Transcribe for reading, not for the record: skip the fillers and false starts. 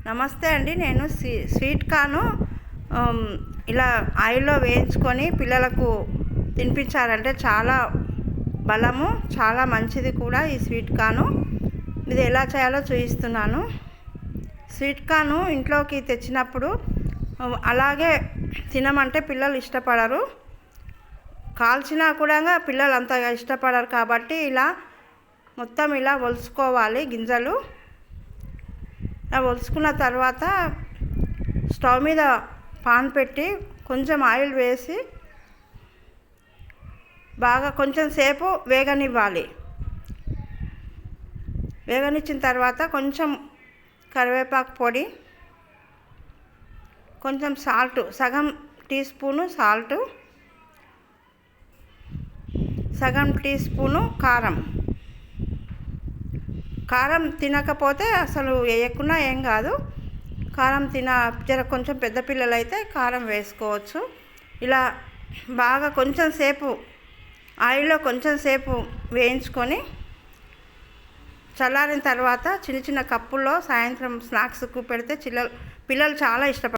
నమస్తే అండి. నేను స్వీట్ కార్న్ ఇలా ఆయిల్లో వేయించుకొని పిల్లలకు తినిపించాలంటే చాలా బలము, చాలా మంచిది కూడా ఈ స్వీట్ కార్న్. ఇది ఎలా చేయాలో చూపిస్తున్నాను. స్వీట్ కార్న్ ఇంట్లోకి తెచ్చినప్పుడు అలాగే తినమంటే పిల్లలు ఇష్టపడరు. కాల్చినా కూడా పిల్లలు అంతగా ఇష్టపడరు. కాబట్టి ఇలా మొత్తం ఇలా ఒలుచుకోవాలి గింజలు. ఇలా ఒలుచుకున్న తర్వాత స్టవ్ మీద పాన్ పెట్టి కొంచెం ఆయిల్ వేసి బాగా కొంచెం సేపు వేగనివ్వాలి. వేగనిచ్చిన తర్వాత కొంచెం కరివేపాకు పొడి, కొంచెం సాల్ట్, సగం టీ స్పూను సాల్టు, సగం టీ స్పూను కారం. కారం తినకపోతే అసలు వేయకున్నా ఏం కాదు. కారం జర కొంచెం పెద్ద పిల్లలు అయితే కారం వేసుకోవచ్చు. ఇలా బాగా కొంచెం సేపు ఆయిల్లో కొంచెం సేపు వేయించుకొని చల్లారిన తర్వాత చిన్న చిన్న కప్పుల్లో సాయంత్రం స్నాక్స్కు పెడితే పిల్లలు చాలా ఇష్టపడతారు.